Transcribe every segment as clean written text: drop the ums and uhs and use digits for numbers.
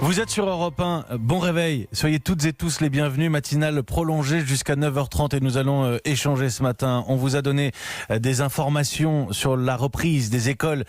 Vous êtes sur Europe 1, bon réveil, soyez toutes et tous les bienvenus, matinale prolongée jusqu'à 9h30 et nous allons échanger ce matin. On vous a donné des informations sur la reprise des écoles,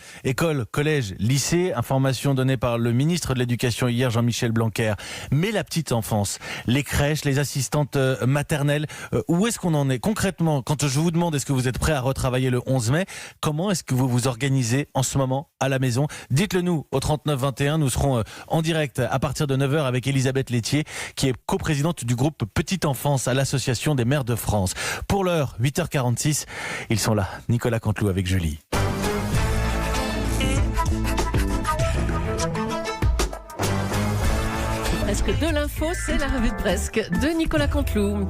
collèges, lycées, informations données par le ministre de l'Éducation hier, Jean-Michel Blanquer. Mais la petite enfance, les crèches, les assistantes maternelles, où est-ce qu'on en est concrètement? Quand je vous demande est-ce que vous êtes prêt à retravailler le 11 mai, comment est-ce que vous vous organisez en ce moment à la maison? Dites-le nous au 39 21, nous serons en direct à partir de 9h avec Elisabeth Laitier, qui est coprésidente du groupe Petite Enfance à l'Association des maires de France. Pour l'heure, 8h46, ils sont là. Nicolas Canteloup avec Julie. Presque de l'info, c'est la revue de Presque de Nicolas Canteloup.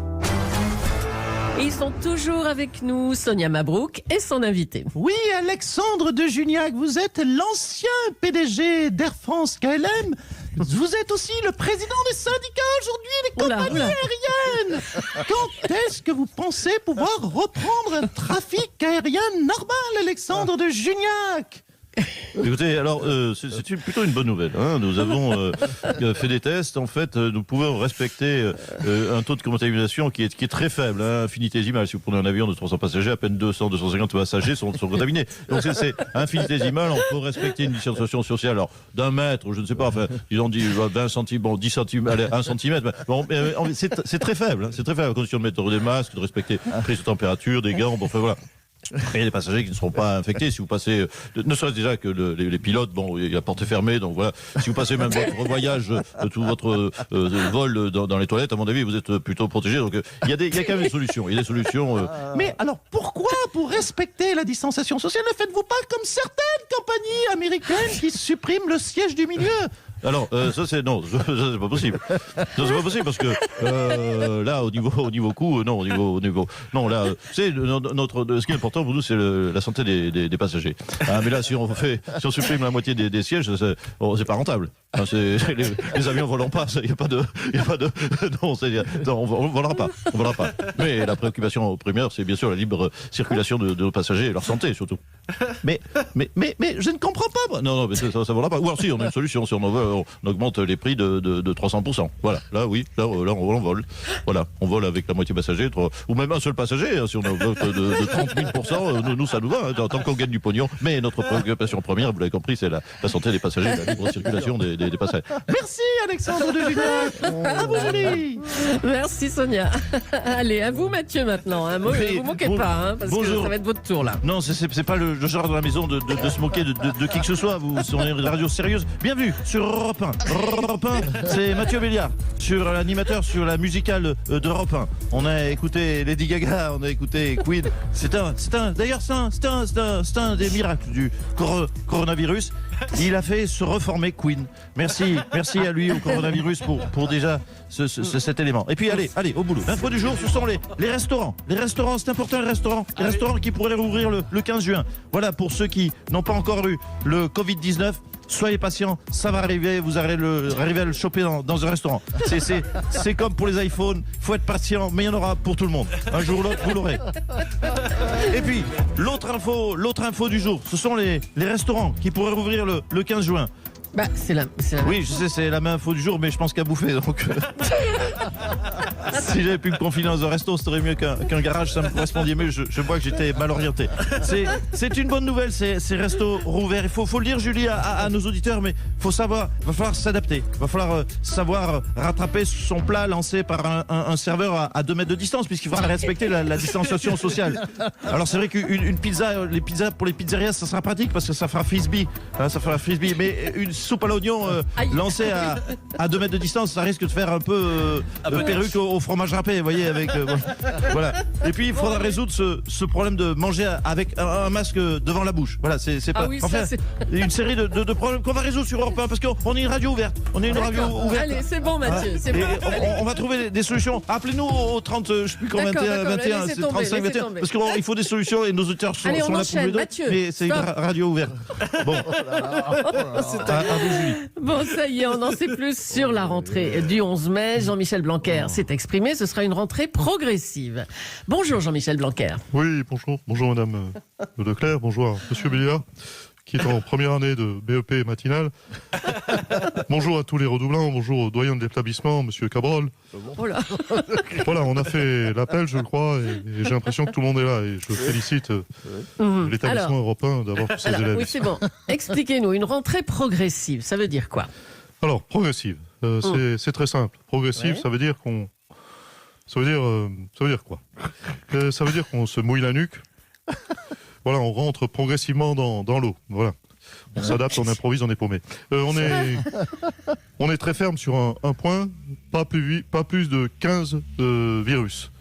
Et ils sont toujours avec nous, Sonia Mabrouk et son invité. Oui, Alexandre de Juniac, vous êtes l'ancien PDG d'Air France KLM. Vous êtes aussi le président des syndicats aujourd'hui des compagnies aériennes. Quand est-ce que vous pensez pouvoir reprendre un trafic aérien normal, Alexandre de Juniac? Écoutez, alors c'est plutôt une bonne nouvelle. Nous avons fait des tests. En fait, nous pouvons respecter un taux de contamination qui est très faible, infinitésimal. Si vous prenez un avion de 300 passagers, à peine 200-250 passagers sont contaminés. Donc c'est infinitésimal. On peut respecter une distanciation sociale alors d'un mètre, je ne sais pas. Enfin, ils ont dit 20 centimes, bon 10 centimes, allez 1 centimètre. Bon, c'est très faible. C'est très faible à condition de mettre des masques, de respecter prise de température, des gants. Bon, enfin voilà. Il y a des passagers qui ne seront pas infectés. Si vous passez, ne serait-ce déjà que les pilotes, bon, il y a la porte est fermée, donc voilà. Si vous passez même votre voyage, tout votre vol dans les toilettes, à mon avis, vous êtes plutôt protégé. Donc il y a quand même des solutions. Il y a des solutions. Mais alors pourquoi, pour respecter la distanciation sociale, ne faites-vous pas comme certaines compagnies américaines qui suppriment le siège du milieu? Alors ça c'est pas possible. Ça c'est pas possible parce que là au niveau coût non là c'est ce qui est important pour nous c'est la santé des passagers. Mais là si on supprime la moitié des sièges c'est pas rentable. Les avions volent pas, il y a pas de non on volera pas. Mais la préoccupation première c'est bien sûr la libre circulation de nos passagers et leur santé surtout. Mais je ne comprends pas. Non mais ça volera pas. Ou alors si on a une solution, si on augmente les prix de 300%. Voilà, là on vole. Voilà, on vole avec la moitié passager, ou même un seul passager, si on augmente de 30 000%, nous ça nous va, tant qu'on gagne du pognon. Mais notre préoccupation première, vous l'avez compris, c'est la santé des passagers, la libre circulation des passagers. Merci Alexandre de Juniac. À vous Julie. Merci Sonia. Allez, à vous Mathieu maintenant. Ne vous moquez pas, parce que ça va être votre tour là. Non, c'est pas le genre de la maison de se moquer de qui que ce soit. Vous sont une radio sérieuse. Bienvenue sur Europe 1. Europe 1, c'est Mathieu Béliard, sur l'animateur, sur la musicale d'Europe 1. On a écouté Lady Gaga, on a écouté Queen. C'est un des miracles du coronavirus. Il a fait se reformer Queen. Merci à lui, au coronavirus, pour déjà cet élément. Et puis allez, au boulot. L'info du jour, ce sont les restaurants. Les restaurants, c'est important, les restaurants qui pourraient rouvrir le 15 juin. Voilà, pour ceux qui n'ont pas encore eu le Covid-19, soyez patients, ça va arriver, vous allez arriver à le choper dans un restaurant. C'est comme pour les iPhones, faut être patient, mais il y en aura pour tout le monde. Un jour ou l'autre, vous l'aurez. Et puis, l'autre info du jour, ce sont les restaurants qui pourraient rouvrir le 15 juin. C'est la Oui, je sais, c'est la même info du jour, mais je pense qu'à bouffer. Donc, si j'avais pu me confiner dans un resto, c'était mieux qu'un garage, ça me correspondait mieux. Je vois que j'étais mal orienté. C'est une bonne nouvelle, ces restos rouverts. Il faut le dire, Julie, à nos auditeurs, mais il va falloir s'adapter. Il va falloir savoir rattraper son plat lancé par un serveur à 2 mètres de distance, puisqu'il faudra respecter la distanciation sociale. Alors, c'est vrai qu'une pizza, pour les pizzerias, ça sera pratique parce que ça fera frisbee. Mais une soupe à l'oignon lancée à 2 mètres de distance, ça risque de faire un peu perruque au fromage râpé, vous voyez, avec voilà. Et puis il faudra résoudre ce problème de manger avec un masque devant la bouche. Voilà, c'est pas une série de problèmes qu'on va résoudre sur Europe 1 parce qu'on est une radio ouverte. Allez, c'est bon Mathieu, c'est bon. On va trouver des solutions. Appelez-nous au 30, je sais plus combien, 21, c'est 35, 21, parce qu'il faut des solutions et nos auditeurs sont là pour nous donner. Mais c'est une radio ouverte. Bon. Bon, ça y est, on en sait plus sur la rentrée du 11 mai. Jean-Michel Blanquer s'est exprimé. Ce sera une rentrée progressive. Bonjour Jean-Michel Blanquer. Oui, bonjour. Bonjour Madame Leclerc. Bonjour Monsieur Béliard. qui est en première année de BEP matinale. Bonjour à tous les redoublants, bonjour au doyen de l'établissement, monsieur Cabrol. Voilà. Voilà, on a fait l'appel, je crois, et j'ai l'impression que tout le monde est là. Et je félicite l'établissement Alors. européen d'avoir tous ces Alors, élèves. oui, c'est bon. Expliquez-nous, une rentrée progressive, ça veut dire quoi? Alors, progressive, c'est très simple. Progressive, Ouais. ça veut dire qu'on... ça veut dire quoi? Ça veut dire qu'on se mouille la nuque. Voilà, on rentre progressivement dans l'eau. Voilà. On s'adapte, on improvise, on est paumé. On est très ferme sur un point, pas plus de 15 virus.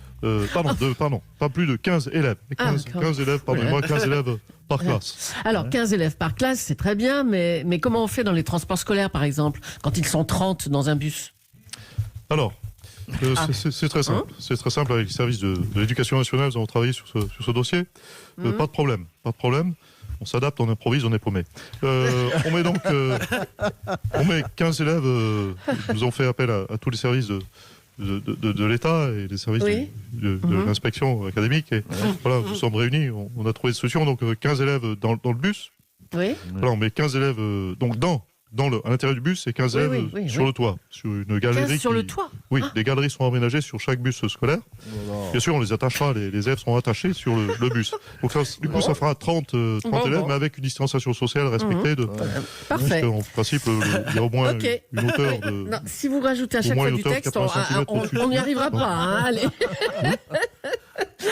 Pardon, pas plus de 15 élèves. 15 élèves, pardonnez-moi, 15 élèves par classe. Alors, 15 élèves par classe, c'est très bien, mais comment on fait dans les transports scolaires, par exemple, quand ils sont 30 dans un bus? Alors, c'est très simple. C'est très simple avec les services de l'éducation nationale. Nous avons travaillé sur ce dossier. Pas de problème. On s'adapte, on improvise, on est paumé. On met 15 élèves. Nous avons fait appel à tous les services de l'État et les services Oui. de l'inspection académique. Et voilà, nous sommes réunis. On a trouvé des solutions. Donc 15 élèves dans le bus. Oui. Voilà, on met 15 élèves donc à l'intérieur du bus et 15 élèves sur le toit, sur une galerie. 15 sur le toit? Oui, des galeries sont aménagées sur chaque bus scolaire. Bien sûr, on les attachera, les élèves seront attachés sur le bus. Donc du coup, ça fera 30 élèves, mais avec une distanciation sociale respectée. Parfait. En principe, il y a au moins Ok. une hauteur de... Non, si vous rajoutez à chaque moins fois une du hauteur de texte, 80 centimètres au-dessus. on n'y arrivera pas. Hein, allez.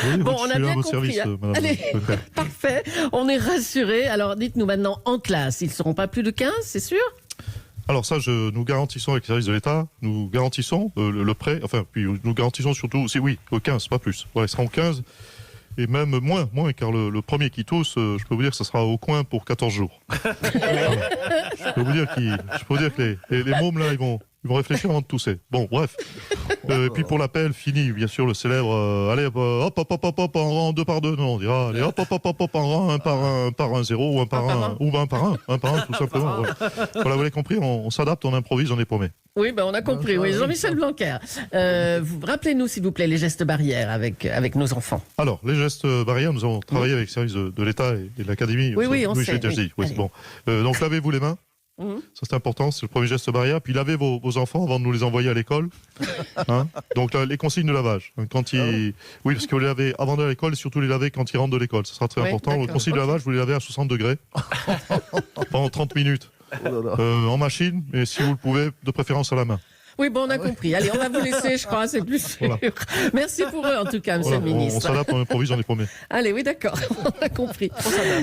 Oui, Bon, je on a suis là à bien votre compris. service, Hein. madame Allez, Leclerc. parfait. On est rassurés. Alors, dites-nous maintenant, en classe, ils ne seront pas plus de 15, c'est sûr? Alors ça, nous garantissons avec les services de l'État, nous garantissons le prêt, puis nous garantissons surtout, oui, 15, pas plus. Voilà, ils seront 15, et même moins, car le premier qui tousse, je peux vous dire que ça sera au coin pour 14 jours. Je peux vous dire que les mômes, là, ils vont réfléchir avant de tousser. Bon, bref. Et puis pour l'appel, fini, bien sûr, le célèbre, allez, hop, en rang, 2 par 2, non, on dira, allez, hop, en rang, 1 par 1, 0, ou 1 par 1, ou 1 par 1, tout simplement. Voilà, vous l'avez compris, on s'adapte, on improvise, on est paumé. Oui, ben on a compris. Oui, Jean-Michel Blanquer. Rappelez-nous, s'il vous plaît, les gestes barrières avec nos enfants. Alors, les gestes barrières, nous avons travaillé avec les services de l'État et de l'Académie. Oui, on je sait. l'ai déjà dit. Oui, c'est bon. Donc, lavez-vous les mains. Ça, c'est important, c'est le premier geste barrière. Puis, lavez vos enfants avant de nous les envoyer à l'école. Hein, donc, les consignes de lavage. Oui, parce que vous les lavez avant d'aller à l'école et surtout les laver quand ils rentrent de l'école. Ça sera très important. Les consignes de lavage, vous les lavez à 60 degrés pendant 30 minutes. En machine, mais si vous le pouvez, de préférence à la main. Oui, bon, on a compris. Allez, on va vous laisser, je crois, c'est plus sûr. Voilà. Merci pour eux, en tout cas, monsieur Voilà, le ministre. on s'adapte, on improvise, on est paumé. Allez, oui, d'accord, on a compris.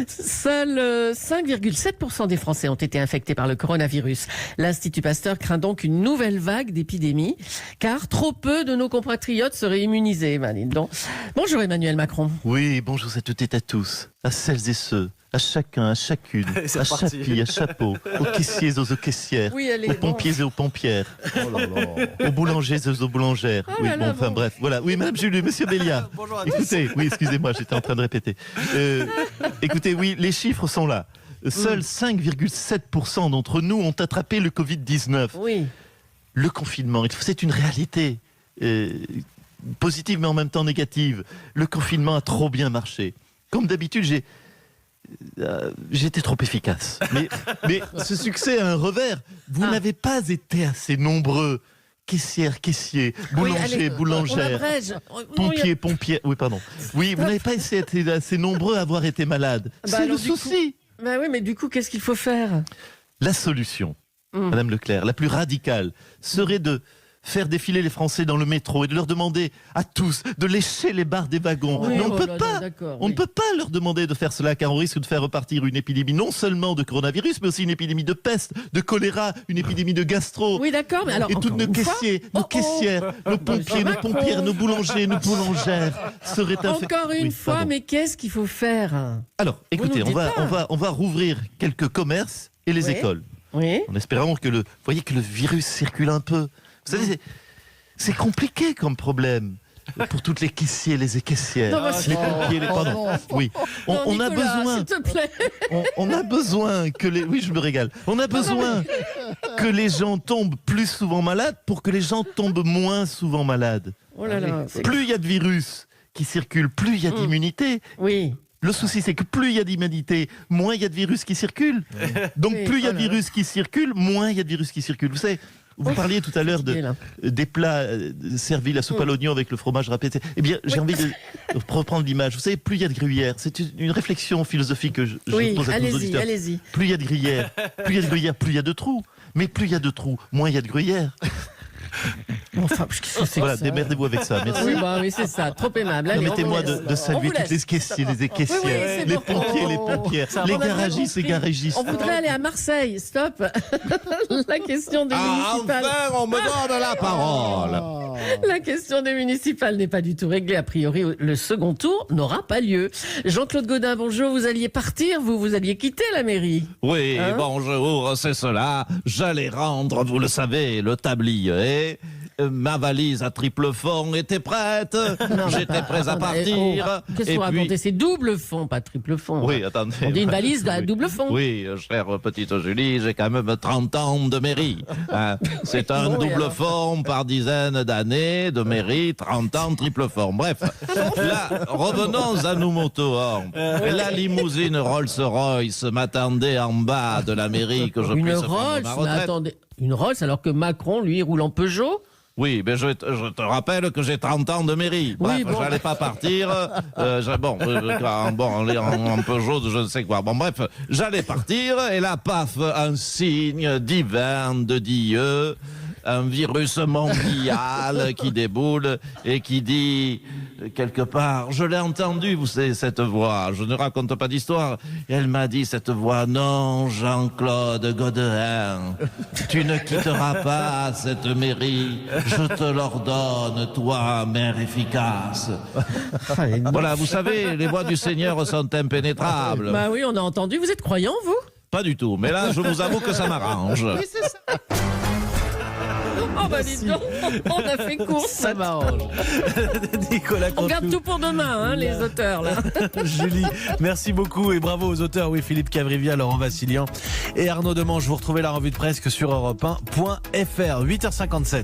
Seuls 5,7% des Français ont été infectés par le coronavirus. L'Institut Pasteur craint donc une nouvelle vague d'épidémie, car trop peu de nos compatriotes seraient immunisés. Donc, bonjour Emmanuel Macron. Oui, bonjour à toutes et à tous, à celles et ceux, à chacun, à chacune, à chapi, à chapeau, aux caissiers, aux caissières, Oui, allez, aux pompiers et aux pompières, aux boulangers et aux boulangères. Oh Oui, là bon, là, enfin bon. bref, voilà. Oui, Madame Julie, Monsieur Béliard. Écoutez, oui, excusez-moi, j'étais en train de répéter. Écoutez, oui, les chiffres sont là. Seuls 5,7% d'entre nous ont attrapé le Covid-19. Oui. Le confinement, c'est une réalité positive mais en même temps négative. Le confinement a trop bien marché. Comme d'habitude, j'étais trop efficace. Mais ce succès a un revers. Vous n'avez pas été assez nombreux. Caissières, caissiers, boulangers, On boulangères, abrège. pompiers, pompières. Oui, pardon. Oui, vous n'avez pas été assez nombreux à avoir été malades. C'est le alors, du souci. Bah oui, mais du coup, qu'est-ce qu'il faut faire? La solution, Madame Leclerc, la plus radicale, serait de faire défiler les Français dans le métro et de leur demander à tous de lécher les barres des wagons. Oui, Mais on oh peut là là, pas. d'accord, On oui. ne peut pas leur demander de faire cela car on risque de faire repartir une épidémie non seulement de coronavirus, mais aussi une épidémie de peste, de choléra, une épidémie de gastro. Oui, d'accord, mais alors. Et tous encore nos une fois- caissiers, nos caissières, nos pompiers, nos Macron. pompières, nos boulangers, nos boulangères seraient infectés. Encore une Oui, fois, pardon. mais qu'est-ce qu'il faut faire? Alors, écoutez, nous on dites va, pas. on va rouvrir quelques commerces et les Oui. écoles. Oui. En espérant que vous voyez que le virus circule un peu. Vous savez, c'est compliqué comme problème pour toutes les caissiers, les caissières, Non, mais les pompiers, pardon. Oui, Non, on a Nicolas, besoin. s'il te plaît. On a besoin que les... Oui, je me régale. On a besoin que les gens tombent plus souvent malades pour que les gens tombent moins souvent malades. Oh là là. c'est- Plus il y a de virus qui circulent, plus il y a d'immunité. Oui. Le souci, c'est que plus il y a d'humanité, moins il y a de virus qui circulent. Donc Oui, plus il y a de voilà. virus qui circulent, moins il y a de virus qui circulent. Vous savez, vous parliez tout à l'heure des plats servis la soupe à l'oignon avec le fromage râpé. Eh bien, j'ai envie de reprendre l'image. Vous savez, plus il y a de gruyère, c'est une réflexion philosophique que je Oui, pose à tous nos allez-y, auditeurs. allez-y. Plus il y a de gruyère, plus il y a de trous. Mais plus il y a de trous, moins il y a de gruyère. Enfin, qu'est-ce que c'est Voilà, que ça démerdez-vous avec ça. Merci. Oui, bah, oui, c'est ça. Trop aimable. Allez, Permettez-moi on vous laisse. de On saluer vous toutes les laisse. caissiers, les Oui, caissières, c'est les bon. pompiers, les pompières, On les a bien garagistes et compris. garagistes. On voudrait aller à Marseille. Stop. La question des municipales. on me donne la parole. La question des municipales n'est pas du tout réglée. A priori, le second tour n'aura pas lieu. Jean-Claude Gaudin, bonjour. Vous alliez partir, vous alliez quitter la mairie. Oui, Hein bonjour, c'est cela. J'allais rendre, vous le savez, le tablier. Ma valise à triple fond était prête. J'étais prêt à partir. Qu'est-ce que vous racontez? C'est double fond, pas triple fond. Oui, attendez. On dit une valise à Oui. double fond. Oui, chère petite Julie, j'ai quand même 30 ans de mairie. Hein. C'est un Bon, et double alors fond par dizaine d'années de mairie, 30 ans, triple fond. Bref, là, revenons à nos motos. La limousine Rolls-Royce m'attendait en bas de la mairie que je Une puisse prendre Rolls, ma mais retraite. attendez, une Rolls alors que Macron, lui, roule en Peugeot. Oui, mais je te rappelle que j'ai 30 ans de mairie. Bref, Oui, bon. j'allais pas partir. En Peugeot, je ne sais quoi. Bon, bref, j'allais partir et là, paf, un signe divin de Dieu. Un virus mondial qui déboule et qui dit quelque part, je l'ai entendu, vous savez, cette voix, je ne raconte pas d'histoire. Et elle m'a dit, cette voix, non, Jean-Claude Godin, tu ne quitteras pas cette mairie, je te l'ordonne, toi, mère efficace. Voilà, vous savez, les voix du Seigneur sont impénétrables. Bah oui, on a entendu. Vous êtes croyant, vous? Pas du tout, mais là, je vous avoue que ça m'arrange. Oui, c'est ça. Oh bah dites donc, on a fait court. Ça m'arrange. Nicolas On garde Canteloup, tout pour demain, hein, les auteurs là. Julie, merci beaucoup et bravo aux auteurs. Oui, Philippe Cavrivia, Laurent Vassilian et Arnaud Demange. Vous retrouvez la revue de presse sur europe1.fr. 8h57.